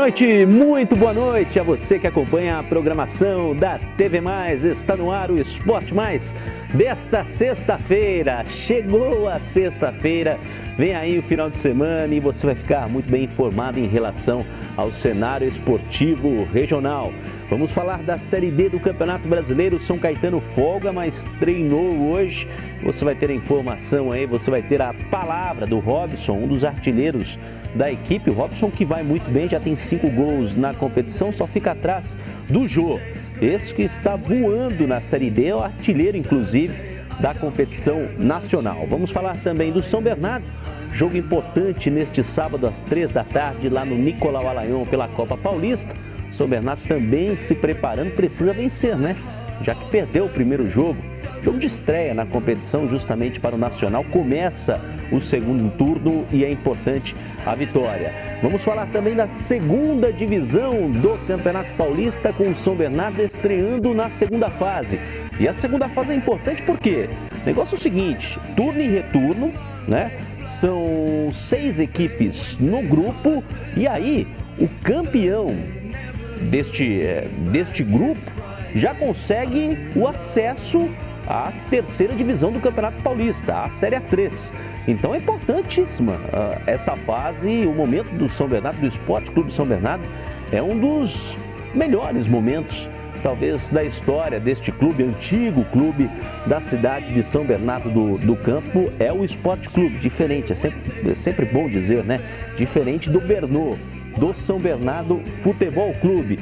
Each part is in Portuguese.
noite, muito boa noite a você que acompanha a programação da TV Mais. Está no ar o Esporte Mais desta sexta-feira. Chegou a sexta-feira, vem aí o final de semana e você vai ficar muito bem informado em relação ao cenário esportivo regional. Vamos falar da Série D do Campeonato Brasileiro. São Caetano folga, mas treinou hoje. Você vai ter a informação aí, você vai ter a palavra do Robson, um dos artilheiros da equipe. O Robson que vai muito bem, já tem 5 gols na competição, só fica atrás do Jô. Esse que está voando na Série D, é o artilheiro inclusive da competição nacional. Vamos falar também do São Bernardo. Jogo importante neste sábado às 3 da tarde lá no Nicolau Alayon pela Copa Paulista. São Bernardo também se preparando, precisa vencer, né? Já que perdeu o primeiro jogo. Jogo de estreia na competição justamente para o Nacional. Começa o segundo turno e é importante a vitória. Vamos falar também da segunda divisão do Campeonato Paulista, com o São Bernardo estreando na segunda fase. E a segunda fase é importante porque o negócio é o seguinte, turno e retorno, né? São 6 equipes no grupo e aí o campeão deste grupo já consegue o acesso à terceira divisão do Campeonato Paulista, a Série A3. Então é importantíssima essa fase, o momento do São Bernardo, do Esporte Clube São Bernardo, é um dos melhores momentos, talvez, da história deste clube, antigo clube da cidade de São Bernardo do Campo, é o Esporte Clube, diferente, é sempre bom dizer, né? Diferente do Bernô, do São Bernardo Futebol Clube.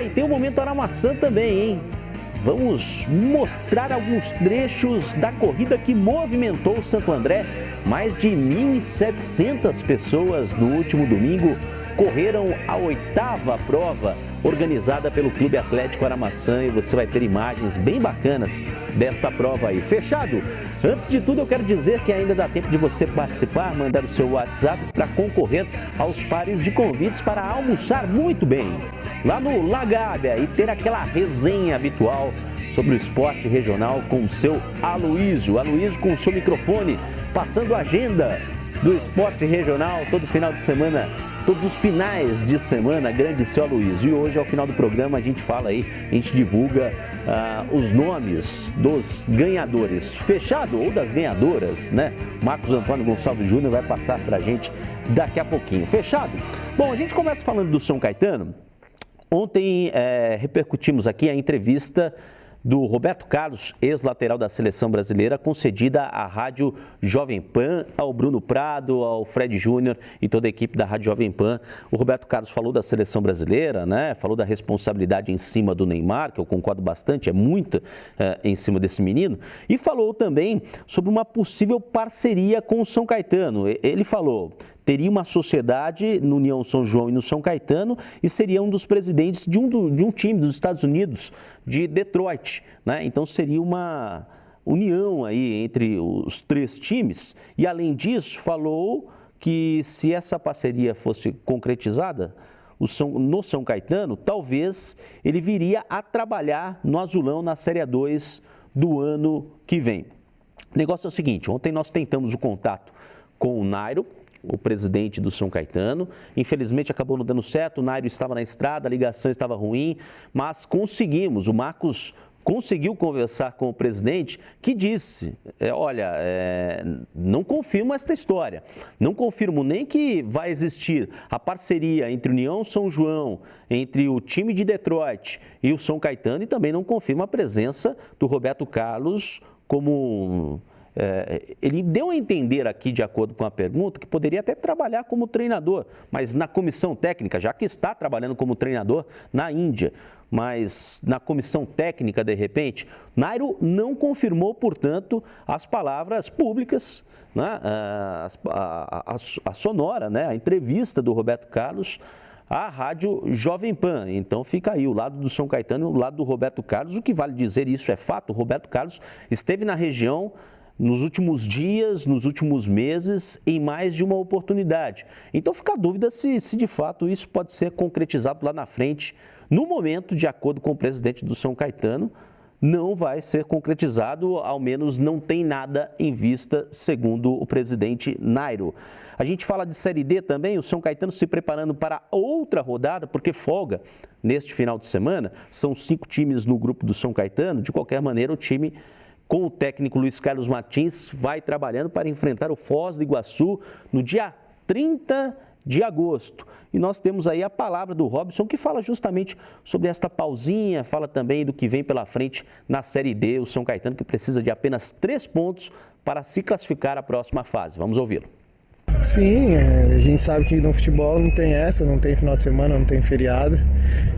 E tem o Momento Aramaçã também, hein? Vamos mostrar alguns trechos da corrida que movimentou o Santo André. Mais de 1.700 pessoas no último domingo correram a 8ª prova organizada pelo Clube Atlético Aramaçã e você vai ter imagens bem bacanas desta prova aí. Fechado? Antes de tudo, eu quero dizer que ainda dá tempo de você participar, mandar o seu WhatsApp para concorrer aos pares de convites para almoçar muito bem lá no La Gávea e ter aquela resenha habitual sobre o esporte regional com o seu Aloísio. Aloísio com o seu microfone, passando a agenda do esporte regional todo final de semana. Todos os finais de semana, grande seu Aloísio. E hoje, ao final do programa, a gente fala aí, a gente divulga os nomes dos ganhadores. Fechado? Ou das ganhadoras, né? Marcos Antônio Gonçalves Júnior vai passar pra gente daqui a pouquinho. Fechado? Bom, a gente começa falando do São Caetano. Ontem repercutimos aqui a entrevista do Roberto Carlos, ex-lateral da Seleção Brasileira, concedida à Rádio Jovem Pan, ao Bruno Prado, ao Fred Júnior e toda a equipe da Rádio Jovem Pan. O Roberto Carlos falou da Seleção Brasileira, né? Falou da responsabilidade em cima do Neymar, que eu concordo bastante, é muita em cima desse menino, e falou também sobre uma possível parceria com o São Caetano. Ele falou: teria uma sociedade no União São João e no São Caetano e seria um dos presidentes de um time dos Estados Unidos, de Detroit, né? Então seria uma união aí entre os 3 times e, além disso, falou que se essa parceria fosse concretizada no São Caetano, talvez ele viria a trabalhar no Azulão na Série A2 do ano que vem. O negócio é o seguinte, ontem nós tentamos o contato com o Nairo, o presidente do São Caetano. Infelizmente acabou não dando certo, o Nairo estava na estrada, a ligação estava ruim, mas conseguimos, o Marcos conseguiu conversar com o presidente, que disse, não confirmo esta história, não confirmo nem que vai existir a parceria entre União São João, entre o time de Detroit e o São Caetano, e também não confirmo a presença do Roberto Carlos como... ele deu a entender aqui, de acordo com a pergunta, que poderia até trabalhar como treinador, mas na comissão técnica, já que está trabalhando como treinador na Índia, mas na comissão técnica, de repente, Nairo não confirmou, portanto, as palavras públicas, né, a sonora, né, a entrevista do Roberto Carlos à Rádio Jovem Pan. Então fica aí o lado do São Caetano e o lado do Roberto Carlos. O que vale dizer, isso é fato, o Roberto Carlos esteve na região nos últimos dias, nos últimos meses, em mais de uma oportunidade. Então fica a dúvida se de fato isso pode ser concretizado lá na frente, no momento, de acordo com o presidente do São Caetano, não vai ser concretizado, ao menos não tem nada em vista, segundo o presidente Nairo. A gente fala de Série D também, o São Caetano se preparando para outra rodada, porque folga neste final de semana. São 5 times no grupo do São Caetano. De qualquer maneira, o time com o técnico Luiz Carlos Martins vai trabalhando para enfrentar o Foz do Iguaçu no dia 30 de agosto. E nós temos aí a palavra do Robson, que fala justamente sobre esta pausinha, fala também do que vem pela frente na Série D, o São Caetano que precisa de apenas 3 pontos para se classificar à próxima fase. Vamos ouvi-lo. Sim, a gente sabe que no futebol não tem essa, não tem final de semana, não tem feriado.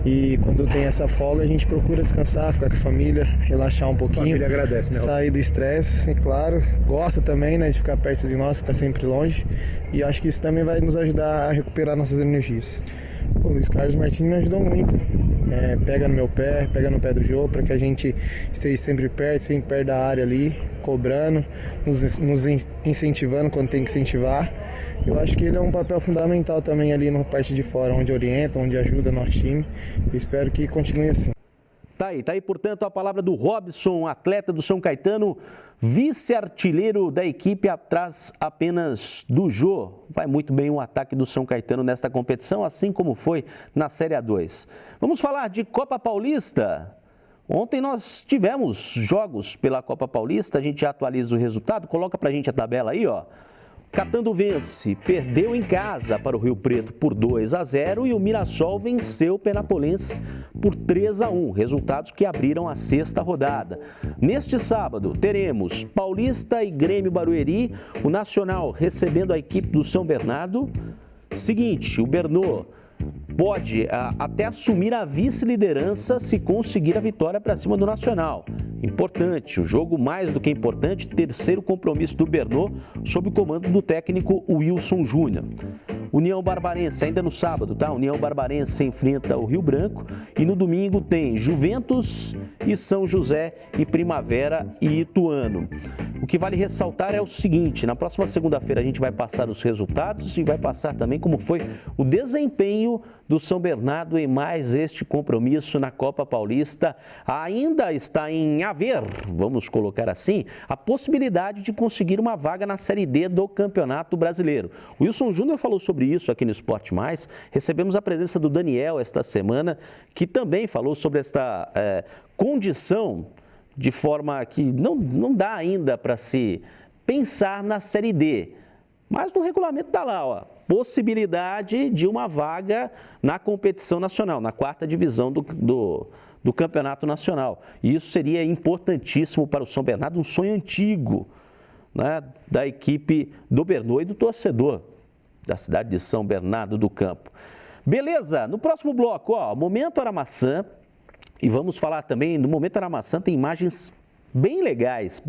E quando tem essa folga a gente procura descansar, ficar com a família, relaxar um pouquinho. A família agradece, né? Sair do estresse, é claro. Gosta também, né, de ficar perto de nós, que está sempre longe. E acho que isso também vai nos ajudar a recuperar nossas energias. O Luiz Carlos Martins me ajudou muito. Pega no meu pé, pega no pé do Jô, para que a gente esteja sempre perto da área ali, cobrando, nos incentivando quando tem que incentivar. Eu acho que ele é um papel fundamental também ali na parte de fora, onde orienta, onde ajuda nosso time. Eu espero que continue assim. Tá aí, portanto, a palavra do Robson, atleta do São Caetano, vice-artilheiro da equipe atrás apenas do Jô. Vai muito bem o ataque do São Caetano nesta competição, assim como foi na Série A2. Vamos falar de Copa Paulista. Ontem nós tivemos jogos pela Copa Paulista, a gente já atualiza o resultado, coloca pra gente a tabela aí, ó. Catanduvense perdeu em casa para o Rio Preto por 2-0 e o Mirassol venceu o Penapolense por 3-1, resultados que abriram a 6ª rodada. Neste sábado teremos Paulista e Grêmio Barueri, o Nacional recebendo a equipe do São Bernardo. Seguinte, o Bernô pode até assumir a vice-liderança se conseguir a vitória para cima do Nacional. Importante, o jogo mais do que importante, 3º compromisso do Bernô, sob o comando do técnico Wilson Júnior. União Barbarense, ainda no sábado, tá? União Barbarense enfrenta o Rio Branco e no domingo tem Juventus e São José e Primavera e Ituano. O que vale ressaltar é o seguinte, na próxima segunda-feira a gente vai passar os resultados e vai passar também como foi o desempenho do São Bernardo em mais este compromisso na Copa Paulista. Ainda está em haver, vamos colocar assim, a possibilidade de conseguir uma vaga na Série D do Campeonato Brasileiro. O Wilson Júnior falou sobre isso aqui no Esporte Mais. Recebemos a presença do Daniel esta semana, que também falou sobre esta condição, de forma que não dá ainda para se pensar na Série D. Mas no regulamento está lá, ó, possibilidade de uma vaga na competição nacional, na 4ª divisão do Campeonato Nacional. E isso seria importantíssimo para o São Bernardo, um sonho antigo, né, da equipe do Bernô e do torcedor da cidade de São Bernardo do Campo. Beleza, no próximo bloco, ó, Momento Aramaçã. E vamos falar também, no Momento Aramaçã tem imagens bem legais,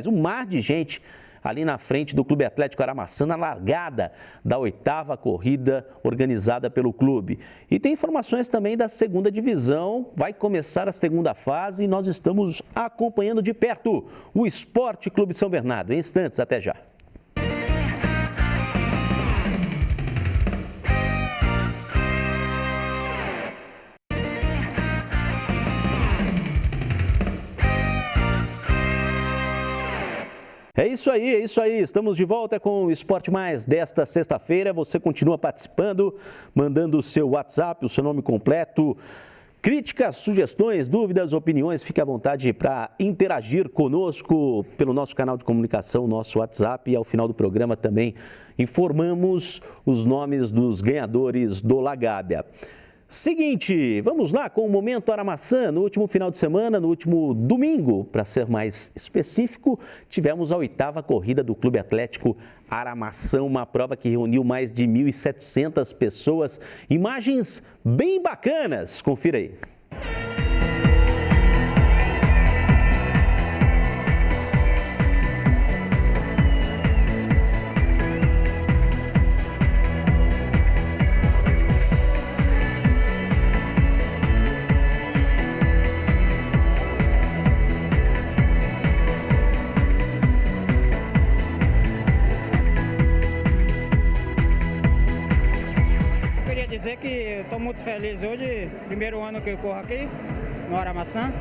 um mar de gente ali na frente do Clube Atlético Aramaçã, na largada da 8ª corrida organizada pelo clube. E tem informações também da 2ª divisão, vai começar a 2ª fase e nós estamos acompanhando de perto o Esporte Clube São Bernardo. Em instantes, até já. É isso aí. Estamos de volta com o Esporte Mais desta sexta-feira. Você continua participando, mandando o seu WhatsApp, o seu nome completo, críticas, sugestões, dúvidas, opiniões. Fique à vontade para interagir conosco pelo nosso canal de comunicação, nosso WhatsApp. E ao final do programa também informamos os nomes dos ganhadores do La Gábia. Seguinte, vamos lá com o Momento Aramaçã. No último final de semana, no último domingo, para ser mais específico, tivemos a 8ª corrida do Clube Atlético Aramaçã, uma prova que reuniu mais de 1.700 pessoas. Imagens bem bacanas, confira aí. Dizer que estou muito feliz hoje, primeiro ano que eu corro aqui no Aramaçã.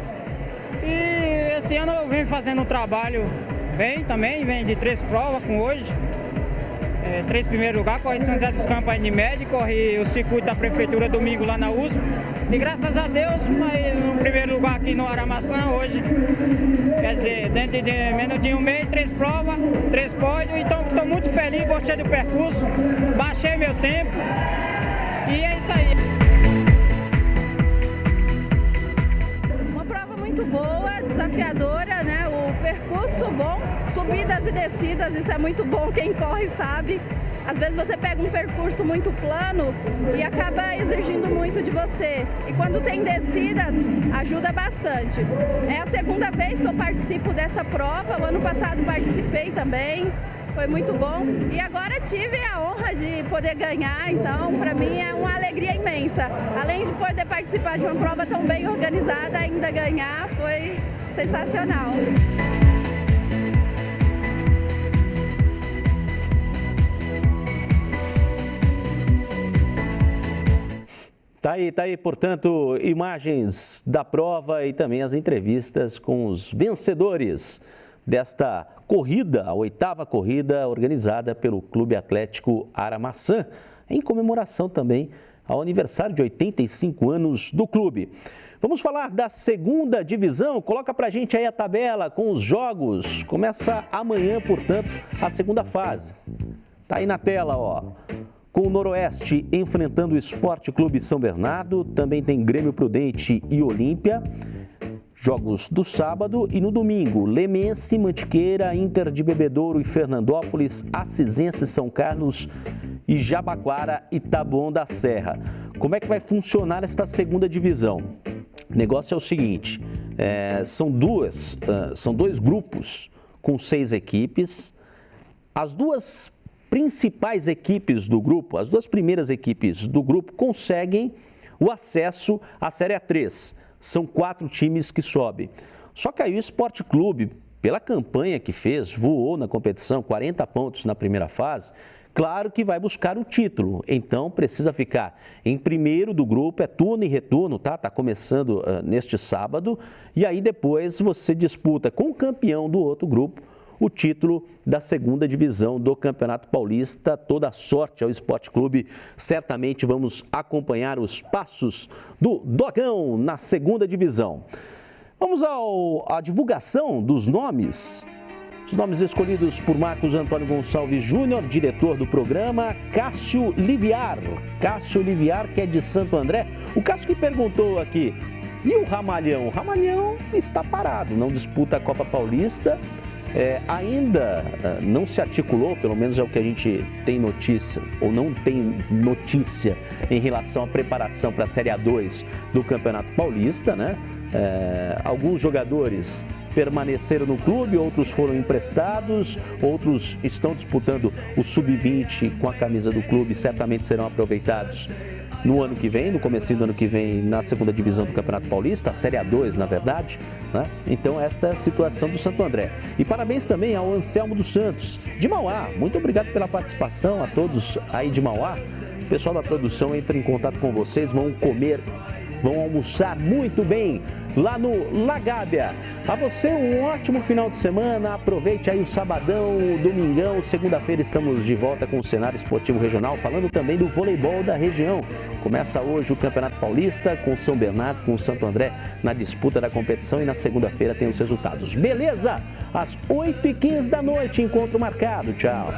E esse ano eu venho fazendo um trabalho bem também, vem de 3 provas com hoje. 3 primeiros lugares, corri São José dos Campos aí de média, corri o circuito da prefeitura domingo lá na USP. E graças a Deus, mas no primeiro lugar aqui no Aramaçã hoje, quer dizer, dentro de menos de um mês, 3 provas, 3 pódios, então estou muito feliz, gostei do percurso, baixei meu tempo e é isso aí. Uma prova muito boa, desafiadora, né? O percurso bom, subidas e descidas, isso é muito bom, quem corre sabe. Às vezes você pega um percurso muito plano e acaba exigindo muito de você. E quando tem descidas, ajuda bastante. É a segunda vez que eu participo dessa prova. O ano passado participei também. Foi muito bom. E agora tive a honra de poder ganhar. Então, para mim, é uma alegria imensa. Além de poder participar de uma prova tão bem organizada, ainda ganhar foi sensacional. Tá aí, portanto, imagens da prova e também as entrevistas com os vencedores desta corrida, a 8ª corrida organizada pelo Clube Atlético Aramaçã, em comemoração também ao aniversário de 85 anos do clube. Vamos falar da 2ª divisão, coloca pra gente aí a tabela com os jogos, começa amanhã, portanto, a 2ª fase. Tá aí na tela, ó. Com o Noroeste enfrentando o Esporte Clube São Bernardo, também tem Grêmio Prudente e Olímpia. Jogos do sábado e no domingo, Lemense, Mantiqueira, Inter de Bebedouro e Fernandópolis, Acisense, São Carlos e Jabaquara e Taboão da Serra. Como é que vai funcionar esta 2ª divisão? O negócio é o seguinte, são dois grupos com 6 equipes. As duas principais equipes do grupo, as 2 primeiras equipes do grupo conseguem o acesso à Série A3. São 4 times que sobem. Só que aí o Esporte Clube, pela campanha que fez, voou na competição, 40 pontos na primeira fase, claro que vai buscar o título. Então precisa ficar em primeiro do grupo, é turno e retorno, tá? Tá começando neste sábado. E aí depois você disputa com o campeão do outro grupo o título da 2ª divisão do Campeonato Paulista. Toda sorte ao Esporte Clube. Certamente vamos acompanhar os passos do Dogão na 2ª divisão. Vamos à divulgação dos nomes. Os nomes escolhidos por Marcos Antônio Gonçalves Júnior, diretor do programa, Cássio Liviar. Cássio Liviar, que é de Santo André. O Cássio que perguntou aqui, e o Ramalhão? O Ramalhão está parado, não disputa a Copa Paulista. Ainda não se articulou, pelo menos é o que a gente tem notícia, ou não tem notícia em relação à preparação para a Série A2 do Campeonato Paulista, né? Alguns jogadores permaneceram no clube, outros foram emprestados, outros estão disputando o Sub-20 com a camisa do clube, certamente serão aproveitados no ano que vem, no comecinho do ano que vem, na 2ª divisão do Campeonato Paulista, a Série A2, na verdade, né? Então, esta é a situação do Santo André. E parabéns também ao Anselmo dos Santos, de Mauá. Muito obrigado pela participação, a todos aí de Mauá. O pessoal da produção entra em contato com vocês, vão comer, vão almoçar muito bem lá no Lagábia. A você um ótimo final de semana, aproveite aí o sabadão, o domingão, segunda-feira estamos de volta com o cenário esportivo regional, falando também do voleibol da região. Começa hoje o Campeonato Paulista com São Bernardo, com o Santo André na disputa da competição e na segunda-feira tem os resultados. Beleza? Às 8h15 da noite, encontro marcado. Tchau.